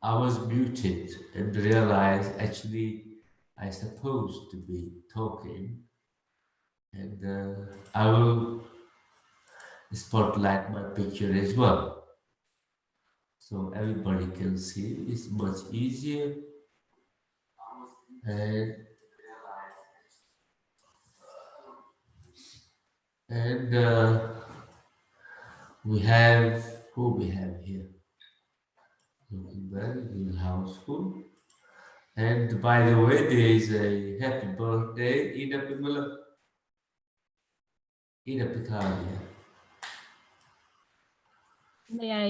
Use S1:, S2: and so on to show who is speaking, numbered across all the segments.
S1: I was muted and realized actually I supposed to be talking, and I will spotlight my picture as well. So everybody can see. It's much easier. And we have who we have here. Looking very good houseful. And by the way, there is a happy birthday Ida Picadia.
S2: Yeah,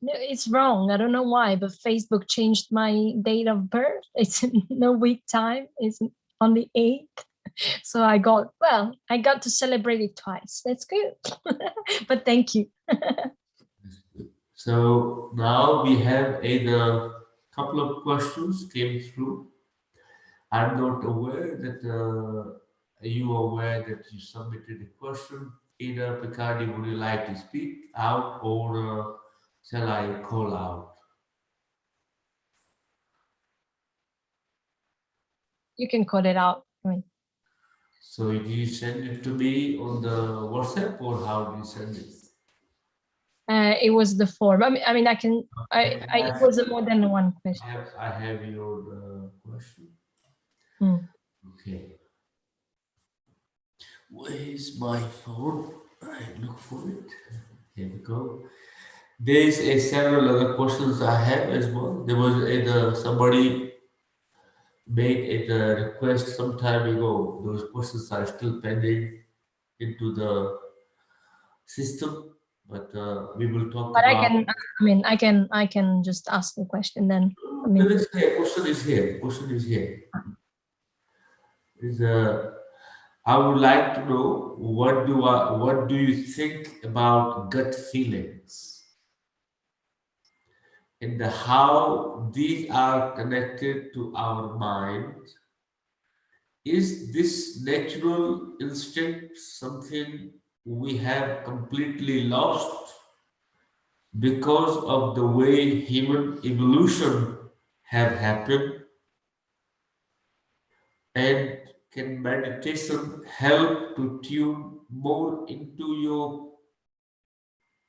S2: no, it's wrong. I don't know why, but Facebook changed my date of birth. It's no week time. It's on the 8th. So I got to celebrate it twice. That's good. But thank you.
S1: So now we have a couple of questions came through. I'm not aware that are you aware that you submitted a question. Either Picardi, would you like to speak out or shall I call out?
S2: You can call it out. I mean,
S1: So did you send it to me on the WhatsApp or how did you send it?
S2: it was the form. I mean, I can. It was more than one question.
S1: I have your question. Okay. Where is my phone? I look for it. Here we go. There's a several other questions I have as well. There was somebody made a request some time ago. Those questions are still pending into the system, but we will talk
S2: But
S1: about.
S2: I can just ask the question then.
S1: There is here. Question is here. Question is here. Is I would like to know what do you think about gut feelings and how these are connected to our mind. Is this natural instinct something we have completely lost because of the way human evolution have happened? And can meditation help to tune more into your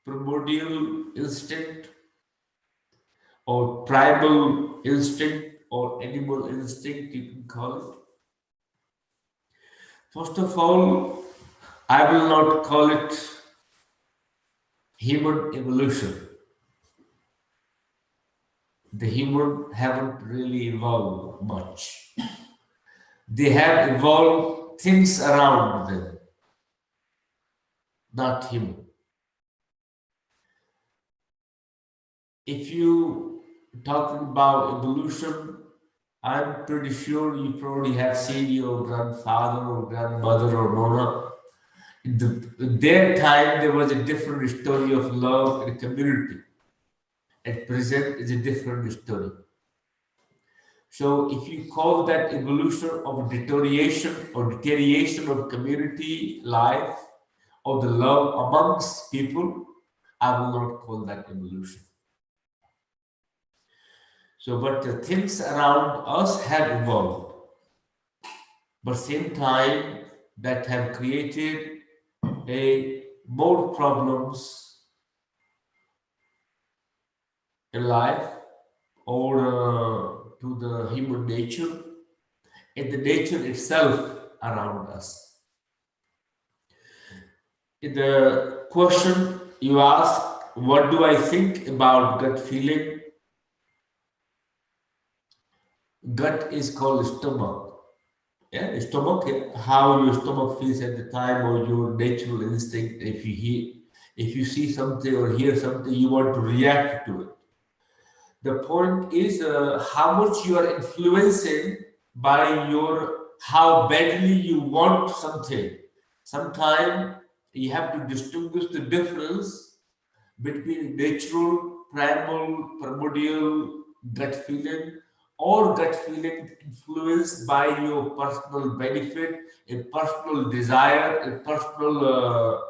S1: primordial instinct or primal instinct or animal instinct, you can call it? First of all, I will not call it human evolution. The human haven't really evolved much. They have evolved things around them, not human. If you talking about evolution, I'm pretty sure you probably have seen your grandfather or grandmother or Nona. In their time, there was a different story of love and community. At present, is a different story. So, if you call that evolution of deterioration of community life or the love amongst people, I will not call that evolution. So, but the things around us have evolved, but same time that have created a more problems in life or to the human nature and the nature itself around us. In the question you ask, what do I think about gut feeling? Gut is called stomach. Yeah, stomach, yeah. How your stomach feels at the time or your natural instinct. If you see something or hear something, you want to react to it. The point is how much you are influencing by how badly you want something. Sometimes you have to distinguish the difference between natural, primal, primordial gut feeling or gut feeling influenced by your personal benefit, a personal desire, a personal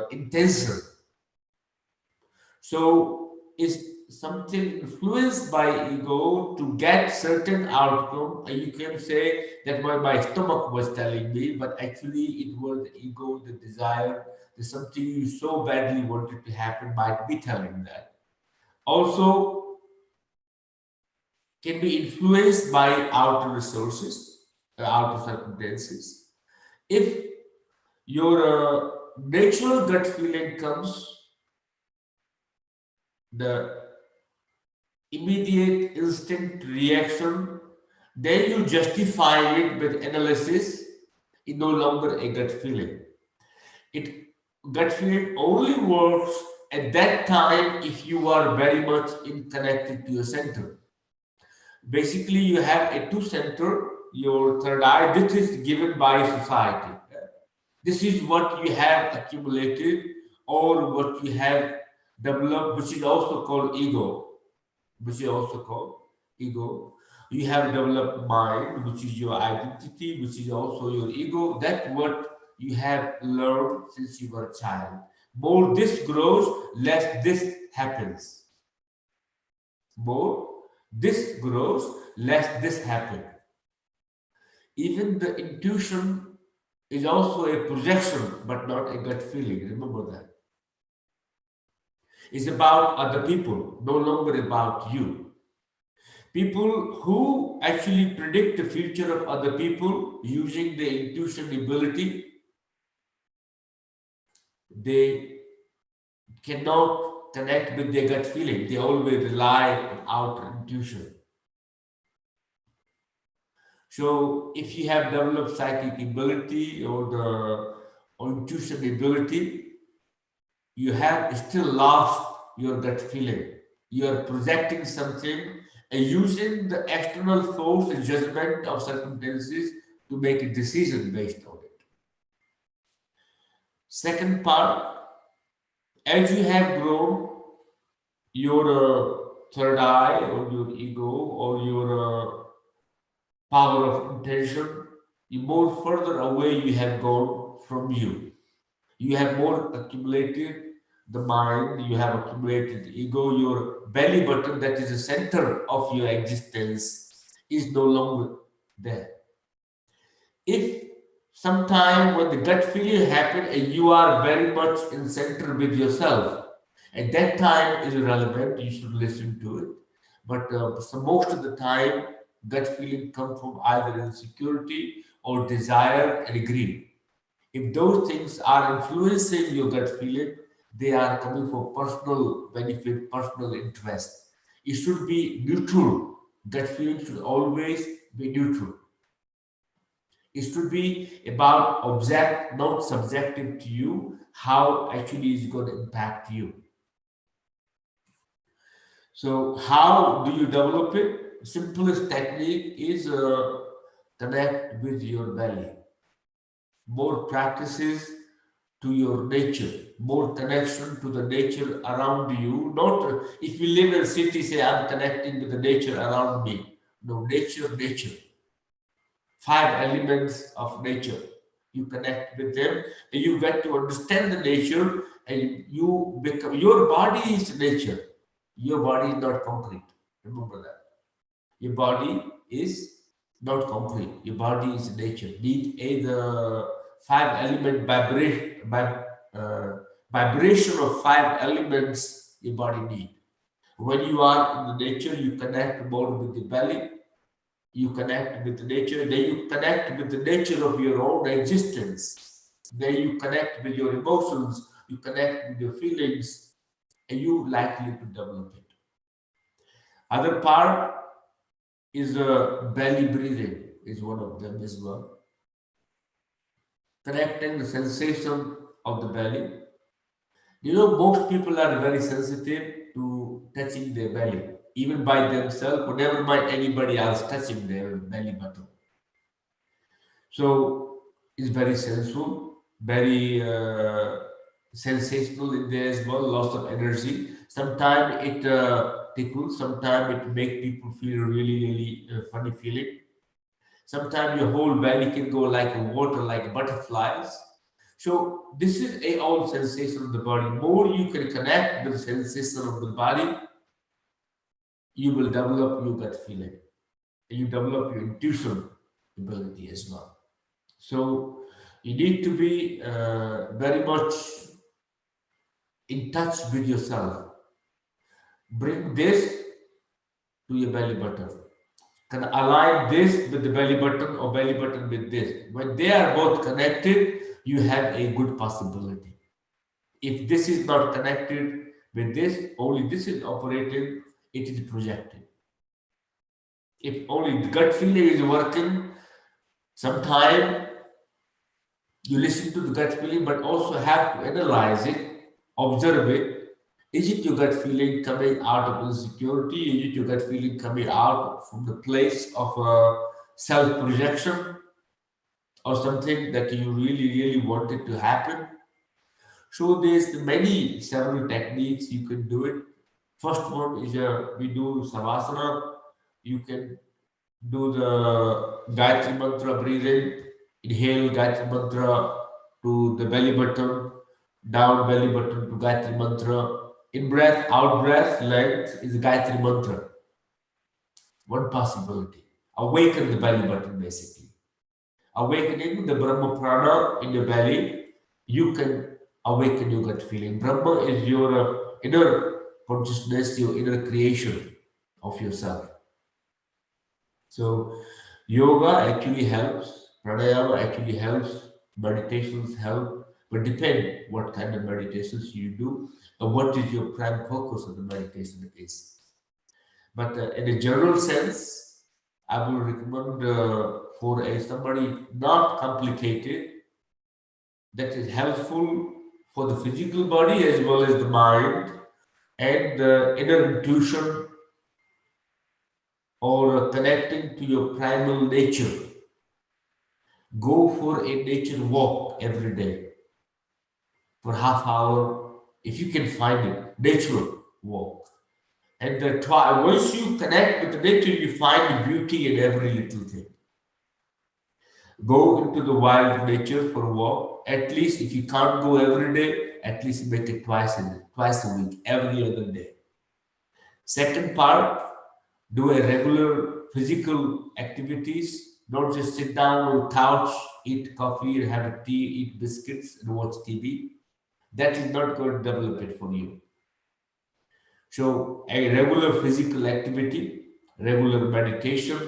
S1: intention. So, something influenced by ego to get certain outcome. You can say that my stomach was telling me, but actually it was the ego, the desire, the something you so badly wanted to happen might be telling that. Also, can be influenced by outer resources, outer circumstances. If your natural gut feeling comes, the immediate instant reaction, then you justify it with analysis, it's no longer a gut feeling. It gut feeling only works at that time if you are very much in connected to your center. Basically, you have a two center, your third eye. This is given by society. This is what you have accumulated or what you have developed, which is also called ego. Which is also called ego. You have developed mind, which is your identity, which is also your ego. That's what you have learned since you were a child. More this grows, less this happens. More this grows, less this happens. Even the intuition is also a projection, but not a gut feeling. Remember that. It's about other people, no longer about you. People who actually predict the future of other people using the intuition ability, they cannot connect with their gut feeling. They always rely on outer intuition. So if you have developed psychic ability or the or intuition ability, you have still lost your gut feeling. You are projecting something and using the external force and judgment of circumstances to make a decision based on it. Second part, as you have grown, your third eye or your ego or your power of intention, the more further away you have gone from you. You have more accumulated the mind, you have accumulated the ego, your belly button, that is the center of your existence, is no longer there. If sometime when the gut feeling happen and you are very much in center with yourself, at that time is irrelevant, you should listen to it. But so most of the time, gut feeling come from either insecurity or desire and greed. If those things are influencing your gut feeling, they are coming for personal benefit, personal interest. It should be neutral. Gut feeling should always be neutral. It should be about object, not subjective to you, how actually is going to impact you. So, how do you develop it? Simplest technique is connect with your belly. More practices to your nature, more connection to the nature around you. Not if you live in a city, say I'm connecting with the nature around me. No, nature. Five elements of nature. You connect with them and you get to understand the nature and you become your body is nature. Your body is not concrete. Remember that. Your body is not concrete. Your body is nature. Need either five element vibration of five elements your body need. When you are in the nature, you connect more with the belly, you connect with the nature, then you connect with the nature of your own existence. Then you connect with your emotions, you connect with your feelings, and you likely to develop it. Other part is belly breathing is one of them as well. Connecting the sensation of the belly. You know, most people are very sensitive to touching their belly, even by themselves, whenever by anybody else touching their belly button. So it's very sensual, very sensational in there as well, lots of energy. Sometimes it tickles, sometimes it makes people feel really funny feeling. Sometimes your whole belly can go like water, like butterflies. So this is a all sensation of the body. More you can connect with the sensation of the body, you will develop your gut feeling. You develop your intuition ability as well. So you need to be very much in touch with yourself. Bring this to your belly button. Can align this with the belly button or belly button with this. When they are both connected, you have a good possibility. If this is not connected with this, only this is operating, it is projected. If only the gut feeling is working, sometime you listen to the gut feeling, but also have to analyze it, observe it. Is it your gut feeling coming out of insecurity? Is it your gut feeling coming out from the place of self projection or something that you really, really wanted to happen? So there's several techniques you can do it. First one is we do savasana. You can do the Gayatri mantra breathing. Inhale Gayatri mantra to the belly button, down belly button to Gayatri mantra. In breath, out breath, length is Gayatri mantra. One possibility. Awaken the belly button basically. Awakening the Brahma Prana in your belly, you can awaken your gut feeling. Brahma is your inner consciousness, your inner creation of yourself. So, yoga actually helps, pranayama actually helps, meditations help, but depend what kind of meditations you do and what is your prime focus of the meditation is. But in a general sense, I will recommend for somebody not complicated, that is helpful for the physical body as well as the mind and the inner intuition or connecting to your primal nature. Go for a nature walk every day for half hour if you can find it. Natural walk. And once you connect with the nature, you find beauty in every little thing. Go into the wild nature for a walk. At least if you can't go every day, at least make it twice a week, every other day. Second part, do a regular physical activities. Don't just sit down on the couch, eat coffee, have a tea, eat biscuits, and watch TV. That is not going to develop it for you. So a regular physical activity, regular meditation,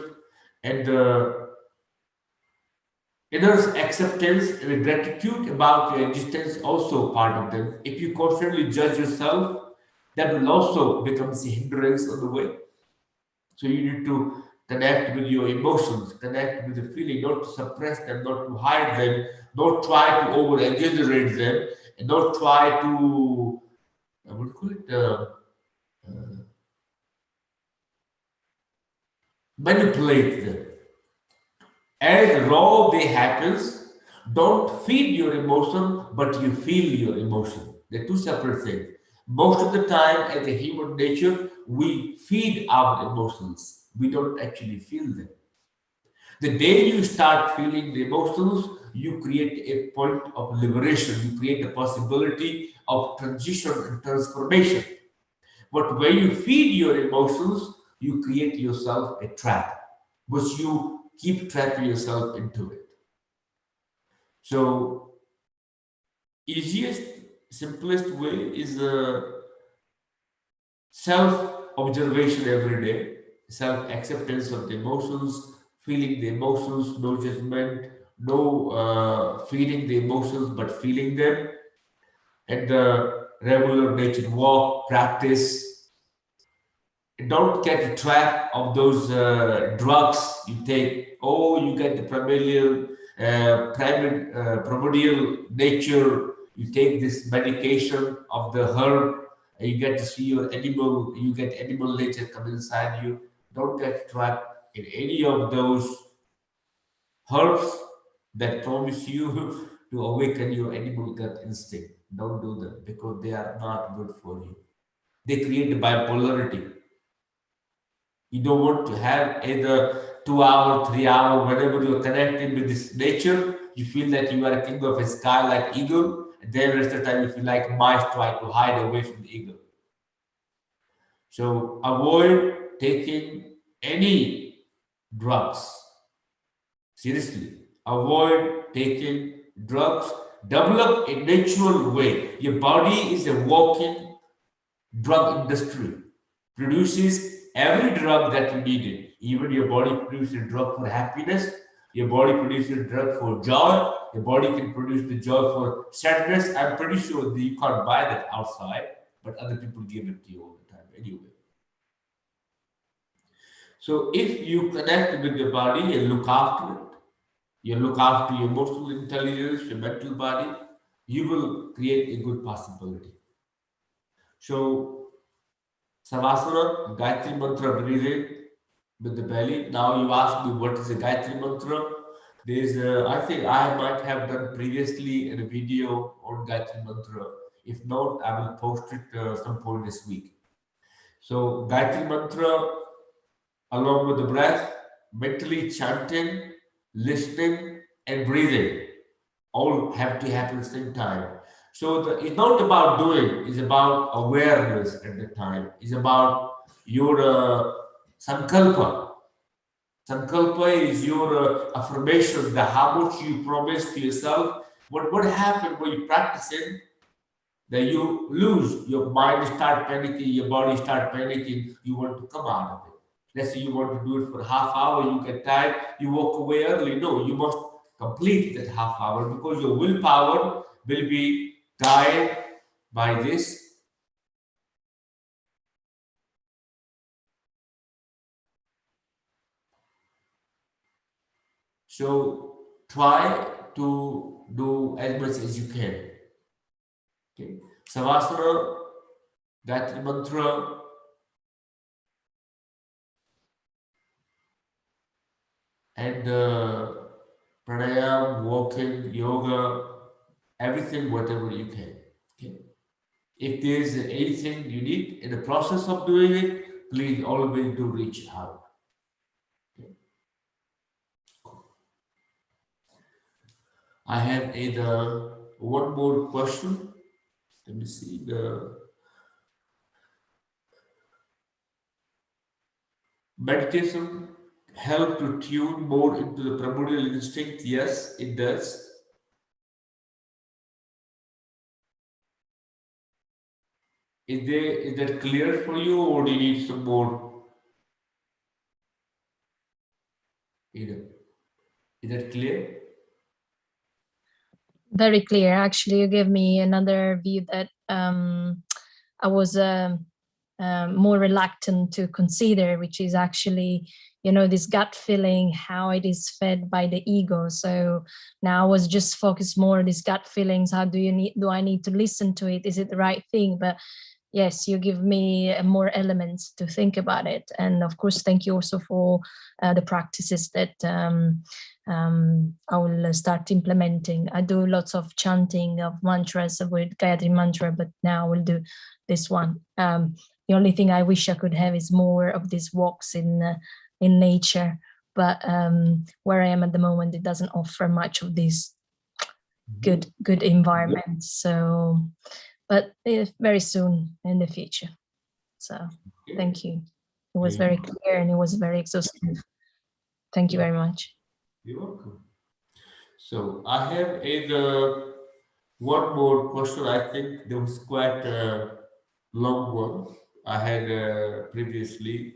S1: and inner acceptance and gratitude about your existence also part of them. If you constantly judge yourself, that will also become a hindrance on the way. So you need to connect with your emotions, connect with the feeling, not to suppress them, not to hide them, not try to over exaggerate them, and not try to what do you call it? Manipulate them. As raw they happens, don't feed your emotion, but you feel your emotion. They're two separate things. Most of the time, as a human nature, we feed our emotions. We don't actually feel them. The day you start feeling the emotions, you create a point of liberation. You create a possibility of transition and transformation. But when you feed your emotions, you create yourself a trap, which you keep trapping yourself into it. So, easiest, simplest way is self-observation every day, self-acceptance of the emotions, feeling the emotions, no judgment, no feeding the emotions, but feeling them, and the regular nature walk practice. Don't get trapped of those drugs you take. Oh, you get the primordial nature. You take this medication of the herb, and you get to see your animal. You get animal nature come inside you. Don't get trapped in any of those herbs that promise you to awaken your animal gut instinct. Don't do them because they are not good for you. They create bipolarity. You don't want to have either 2 hour, 3 hour, whenever you're connected with this nature, you feel that you are a king of a sky like eagle, and then the rest of the time you feel like mice try to hide away from the eagle. So avoid taking any drugs. Seriously, avoid taking drugs. Develop a natural way. Your body is a walking drug industry, produces every drug that you needed. Even your body produces a drug for happiness, your body produces a drug for joy, your body can produce the joy for sadness. I'm pretty sure that you can't buy that outside, but other people give it to you all the time anyway. So if you connect with your body and look after it, you look after your emotional intelligence, your mental body, you will create a good possibility. So Savasana, Gayatri Mantra breathing with the belly. Now you ask me what is a Gayatri Mantra. There's I think I might have done previously in a video on Gayatri Mantra. If not, I will post it some point this week. So Gayatri Mantra along with the breath, mentally chanting, listening, and breathing all have to happen at the same time. So it's not about doing, it's about awareness at the time. It's about your sankalpa. Sankalpa is your affirmation, that how much you promise to yourself. What happened when you practice it? That you lose, your mind start panicking, your body start panicking, you want to come out of it. Let's say you want to do it for half hour, you get tired, you walk away early. No, you must complete that half hour because your willpower will be guided by this. So try to do as much as you can. Okay. Savasana, Gayatri Mantra, and pranayama, walking, yoga, everything, whatever you can. Okay. If there is anything you need in the process of doing it, please always do reach out. Okay. I have either one more question. Let me see the meditation help to tune more into the primordial instinct. Yes, it does. Is that clear for you, or do you need some more? Is that clear?
S2: Very clear. Actually, you gave me another view that I was more reluctant to consider, which is actually, this gut feeling, how it is fed by the ego. So now I was just focused more on these gut feelings. How do I need to listen to it? Is it the right thing? But yes, you give me more elements to think about it. And of course, thank you also for the practices that I will start implementing. I do lots of chanting of mantras with Gayatri Mantra, but now I will do this one. The only thing I wish I could have is more of these walks in nature. But where I am at the moment, it doesn't offer much of this good environment. So, but very soon in the future. So thank you. It was very clear and it was very exhaustive. Thank you very much.
S1: You're welcome. So I have one more question. I think there was quite a long one I had previously.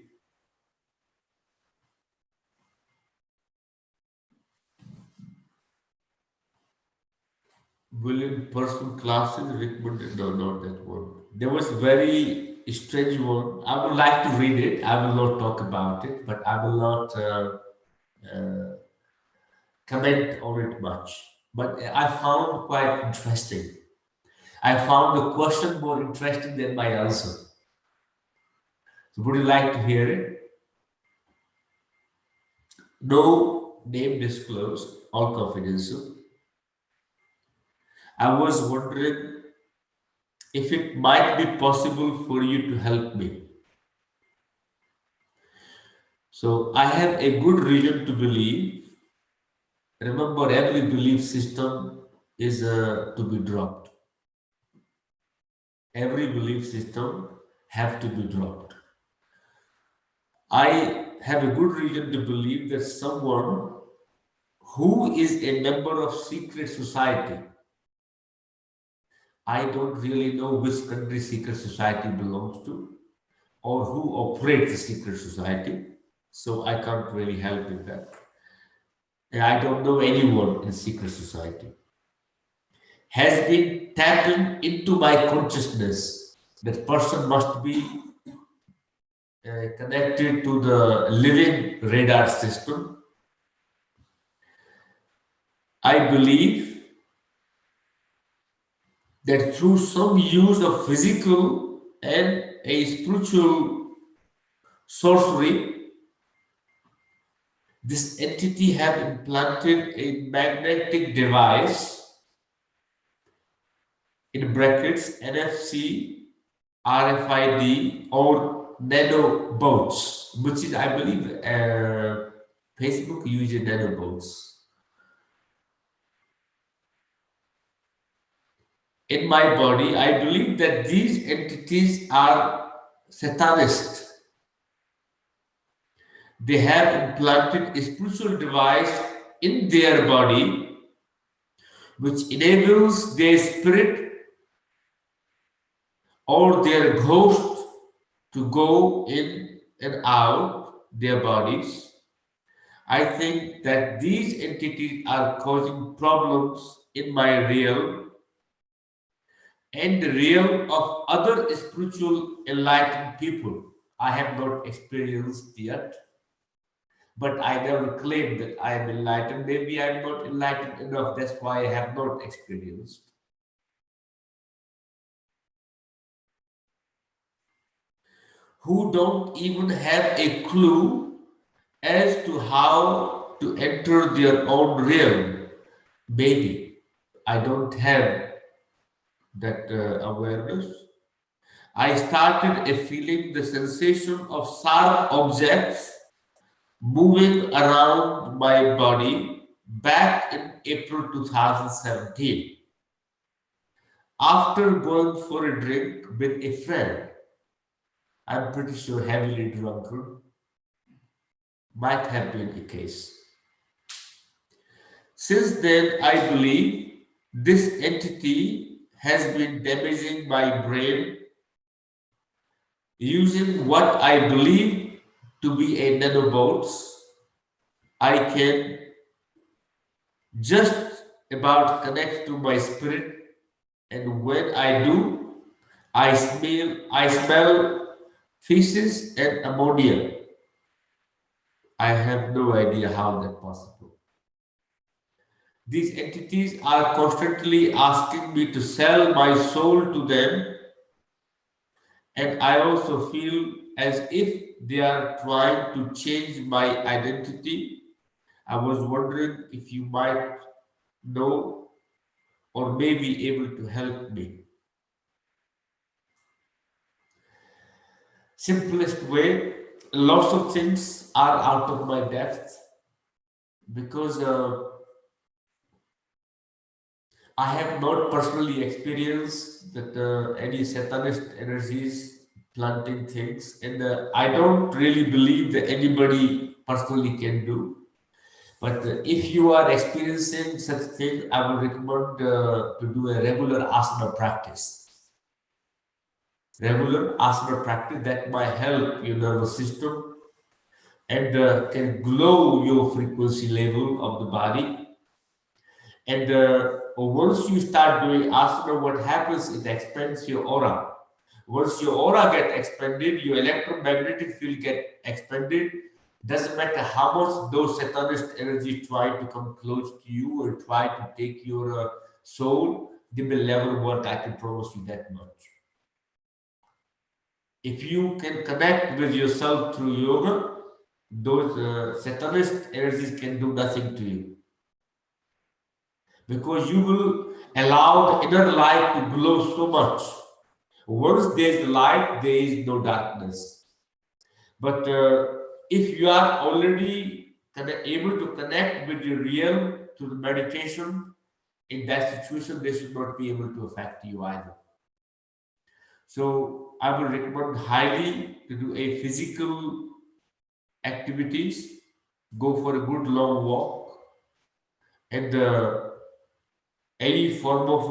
S1: Will in-person classes recommended? No, not that one. There was very strange one. I would like to read it. I will not talk about it, but I will not uh, comment on it much. But I found quite interesting. I found the question more interesting than my answer. So would you like to hear it? No name disclosed, all confidential. I was wondering if it might be possible for you to help me. So I have a good reason to believe. Remember, every belief system is to be dropped. Every belief system have to be dropped. I have a good reason to believe that someone who is a member of secret society, I don't really know which country secret society belongs to or who operates the secret society, so I can't really help with that. And I don't know anyone in secret society, has been tapping into my consciousness. That person must be connected to the living radar system. I believe that through some use of physical and a spiritual sorcery, this entity have implanted a magnetic device in brackets NFC, RFID, or nanobots, which is, I believe, Facebook uses nanobots. In my body, I believe that these entities are satanist. They have implanted a spiritual device in their body which enables their spirit or their ghost to go in and out their bodies. I think that these entities are causing problems in my realm and the realm of other spiritual enlightened people. I have not experienced yet, but I never claim that I am enlightened. Maybe I'm not enlightened enough. That's why I have not experienced. Who don't even have a clue as to how to enter their own realm. Maybe I don't have that awareness. I started a feeling the sensation of sharp objects moving around my body back in April 2017 after going for a drink with a friend. I'm pretty sure heavily drunken might have been the case. Since then, I believe this entity has been damaging my brain using what I believe to be a nanobots. I can just about connect to my spirit, and when I do, I smell feces and ammonia. I have no idea how that possible. These entities are constantly asking me to sell my soul to them, and I also feel as if they are trying to change my identity. I was wondering if you might know or may be able to help me. Simplest way, lots of things are out of my depth because I have not personally experienced that any satanist energies planting things, and I don't really believe that anybody personally can do. But if you are experiencing such thing, I would recommend to do a regular asana practice. Regular asana practice that might help your nervous system and can glow your frequency level of the body. And once you start doing asana, what happens? It expands your aura. Once your aura get expanded, your electromagnetic field get expanded. Doesn't matter how much those satanist energy try to come close to you or try to take your soul, they will never work. I can promise you that much. If you can connect with yourself through yoga, those satanist energies can do nothing to you because you will allow the inner light to glow so much. Once there's light, there is no darkness. But if you are already able to connect with your real through the meditation, in that situation, they should not be able to affect you either. So I would recommend highly to do a physical activities, go for a good long walk, and any form of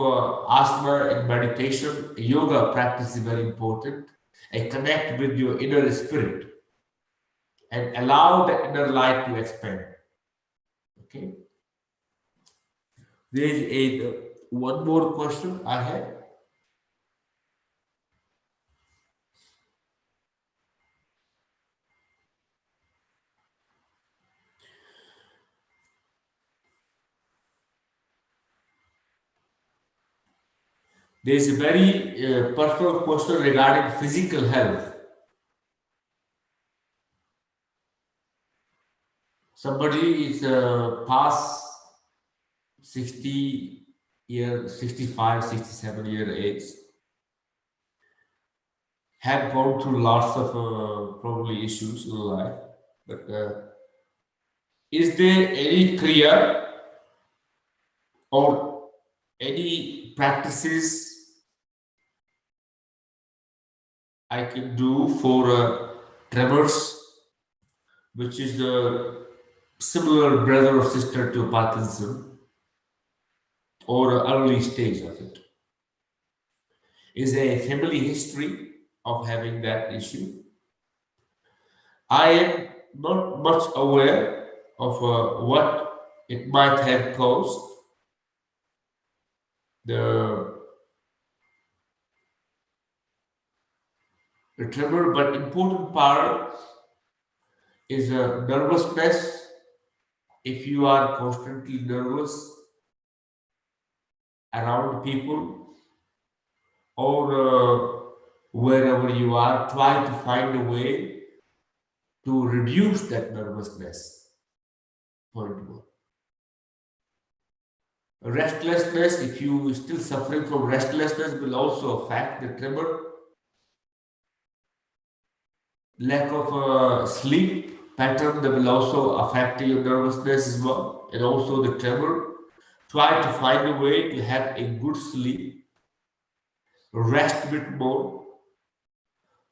S1: asana and meditation, yoga practice is very important. And connect with your inner spirit and allow the inner light to expand. Okay. There is a one more question I have. There is a very personal question regarding physical health. Somebody is past 60 year, 65, 67-year age, have gone through lots of probably issues in life, but is there any kriya or any practices I can do for tremors, which is the similar brother or sister to Parkinson, or early stage of it? Is there a family history of having that issue? I am not much aware of what it might have caused the tremor, but important part is nervousness. If you are constantly nervous around people or wherever you are, try to find a way to reduce that nervousness. Point one. Restlessness, if you still suffering from restlessness, will also affect the tremor. Lack of sleep pattern, that will also affect your nervousness as well, and also the tremor. Try to find a way to have a good sleep, rest a bit more,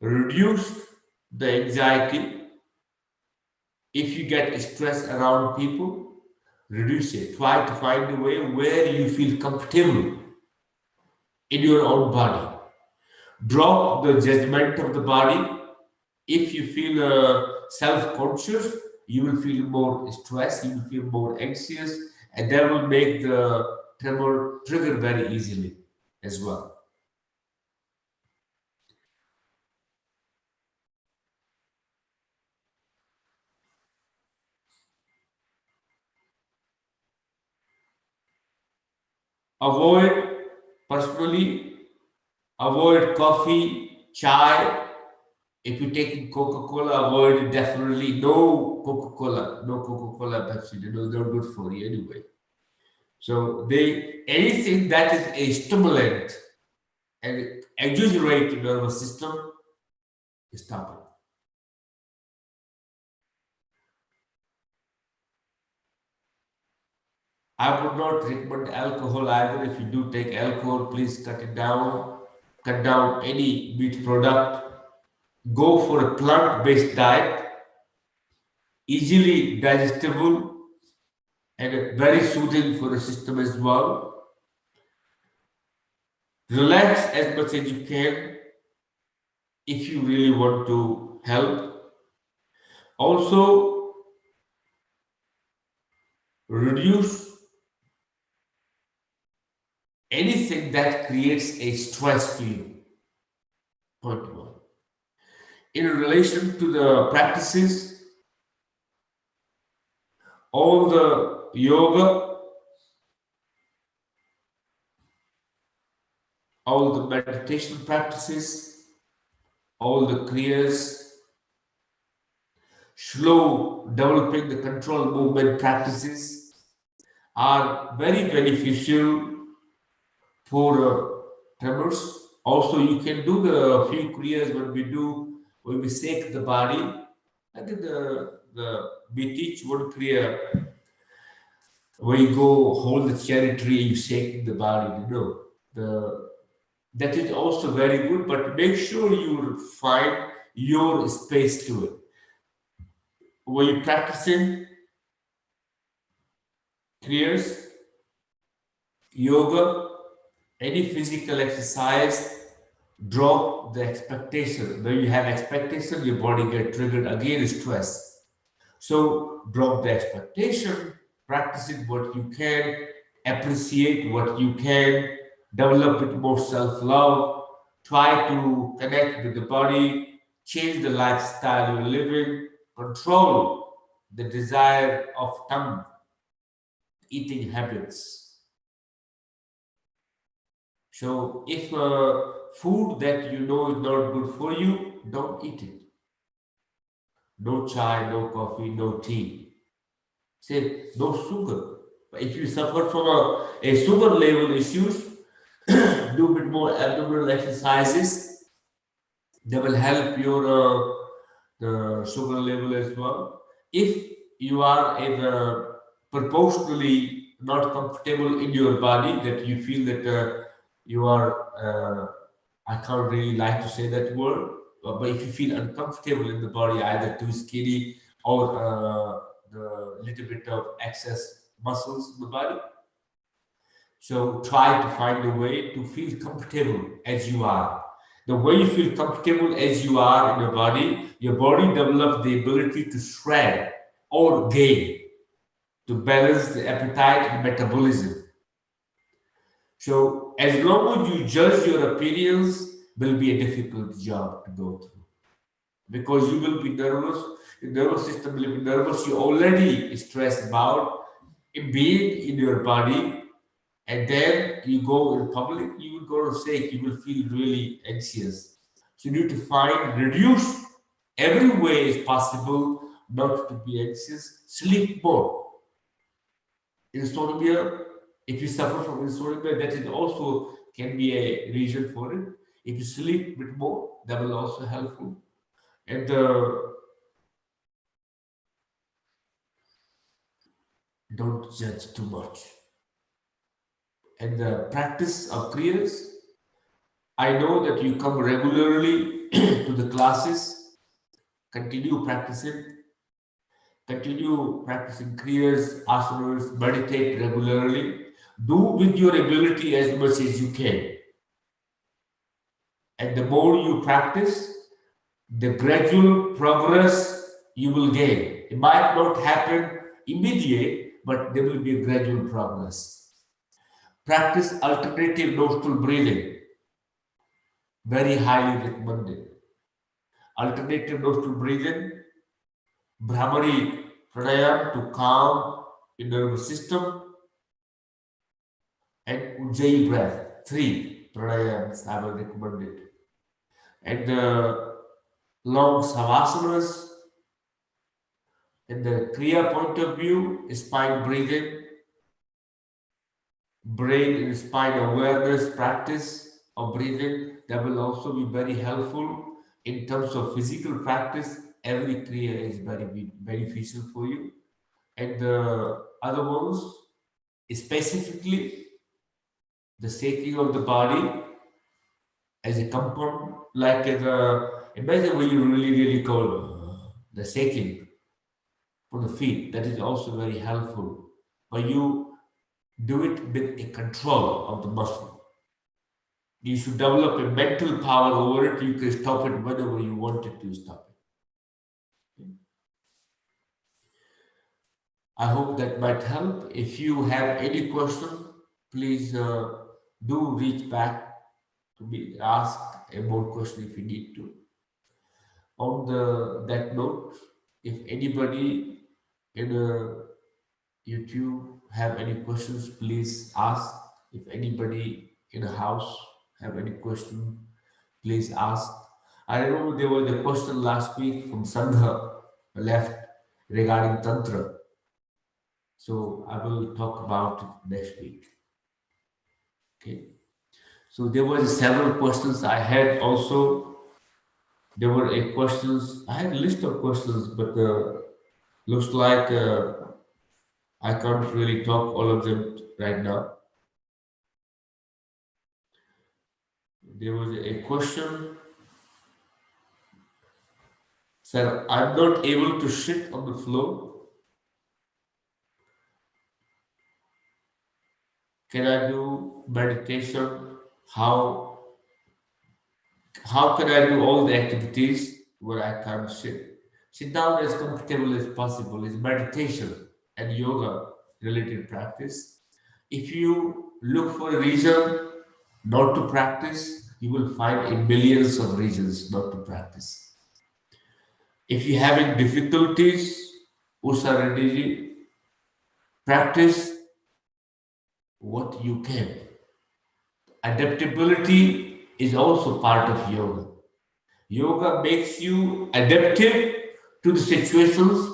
S1: reduce the anxiety. If you get stress around people, reduce it. Try to find a way where you feel comfortable in your own body. Drop the judgment of the body. If you feel self-conscious, you will feel more stress, you will feel more anxious, and that will make the tremor trigger very easily as well. Avoid, personally, avoid coffee, chai. If you're taking Coca-Cola, avoid it definitely. No Coca-Cola, no Coca-Cola, Pepsi. They're not good for you anyway. So anything that is a stimulant and exaggerate the nervous system, stop it. I would not recommend alcohol either. If you do take alcohol, please cut it down. Cut down any meat product. Go for a plant-based diet, easily digestible and very soothing for the system as well. Relax as much as you can if you really want to help. Also, reduce anything that creates a stress feeling. Point one. In relation to the practices, all the yoga, all the meditation practices, all the kriyas, slow developing the control movement practices are very beneficial for tremors. Also, you can do the few kriyas when we shake the body. I think we teach one kriya where you go hold the cherry tree, you shake the body. That is also very good, but make sure you find your space to it. were you practicing kriyas, yoga, any physical exercise, drop the expectation. When you have expectation, your body get triggered again, stress. So drop the expectation, practice it what you can, appreciate what you can, develop it more self-love, try to connect with the body, change the lifestyle you're living, control the desire of tongue, eating habits. So if food that you know is not good for you, don't eat it. No chai, no coffee, no tea. Say no sugar. But if you suffer from a sugar level issues, do a bit more abdominal exercises. They will help your the sugar level as well. If you are in proportionally not comfortable in your body, that you feel that you are, I can't really like to say that word, but if you feel uncomfortable in the body, either too skinny or the little bit of excess muscles in the body, so try to find a way to feel comfortable as you are. The way you feel comfortable as you are in your body develops the ability to shred or gain to balance the appetite and metabolism. So as long as you judge your appearance, will be a difficult job to go through because you will be nervous. Your nervous system will be nervous. You're already stressed about being in your body, and then you go in public, you will go sick, you will feel really anxious. So you need to find, reduce every way is possible not to be anxious. Sleep more. Insomnia, if you suffer from insomnia, that is also can be a reason for it. If you sleep a bit more, that will also helpful. And don't judge too much. And the practice of kriyas, I know that you come regularly to the classes. Continue practicing. Continue practicing kriyas, asanas, meditate regularly. Do with your ability as much as you can. And the more you practice, the gradual progress you will gain. It might not happen immediate, but there will be a gradual progress. Practice alternative nostril breathing. Very highly recommended. Alternative nostril breathing, Brahmari Pranayama to calm the nervous system, and Ujjayi breath. 3 pranayams I will recommend it. And the long savasanas, in the Kriya point of view, spine breathing, brain and spine awareness practice of breathing, that will also be very helpful in terms of physical practice. Every Kriya is very beneficial for you. And the other ones, specifically the shaking of the body as a compound, like imagine when you really go the shaking for the feet, that is also very helpful. But you do it with a control of the muscle. You should develop a mental power over it. You can stop it whenever you wanted to stop it. I hope that might help. If you have any question, please do reach back to me, ask a more question if you need to. On that note, if anybody in YouTube have any questions, please ask. If anybody in the house have any question, please ask. I remember there was a question last week from Sangha left regarding Tantra. So I will talk about it next week. Okay. So there were several questions I had also. There were questions. I had a list of questions, but looks like I can't really talk all of them right now. There was a question Sir, I'm not able to sit on the floor. Can I do meditation? How how can I do all the activities where I can't sit? Sit down as comfortable as possible is meditation and yoga related practice. If you look for a reason not to practice, you will find a millions of reasons not to practice. If you're having difficulties, Usa Reddy, practice what you can. Adaptability is also part of yoga. Yoga makes you adaptive to the situations.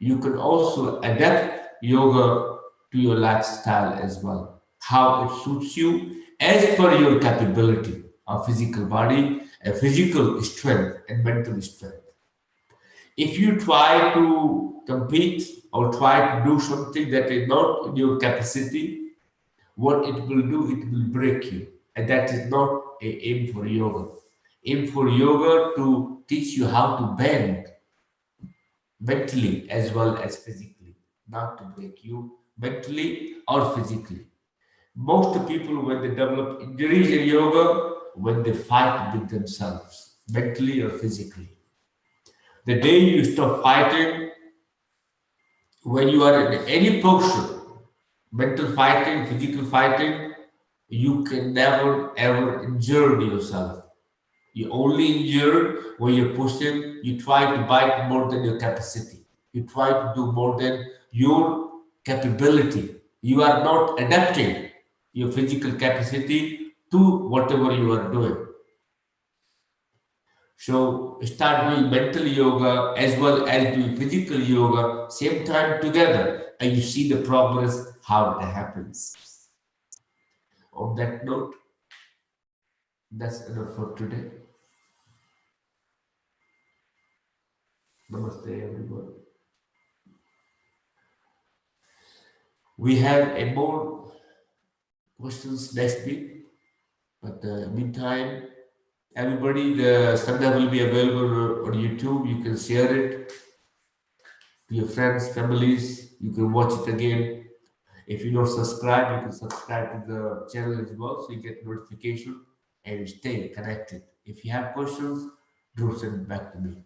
S1: You can also adapt yoga to your lifestyle as well. How it suits you as per your capability of physical body, and physical strength and mental strength. If you try to compete or try to do something that is not in your capacity, what it will do, it will break you. And that is not a aim for yoga. Aim for yoga to teach you how to bend mentally as well as physically, not to break you mentally or physically. Most people, when they develop injuries in yoga, when they fight with themselves, mentally or physically. The day you stop fighting, when you are in any posture, mental fighting, physical fighting, you can never ever injure yourself. You only injure when you're pushing, you try to bite more than your capacity. You try to do more than your capability. You are not adapting your physical capacity to whatever you are doing. So start doing mental yoga as well as doing physical yoga same time together, and you see the progress how it happens. On that note, that's enough for today. Namaste, everyone. We have a more questions next week, but meantime, everybody, the Sangha will be available on YouTube. You can share it to your friends, families. You can watch it again. If you don't subscribe, you can subscribe to the channel as well, so you get notification and stay connected. If you have questions, do send it back to me.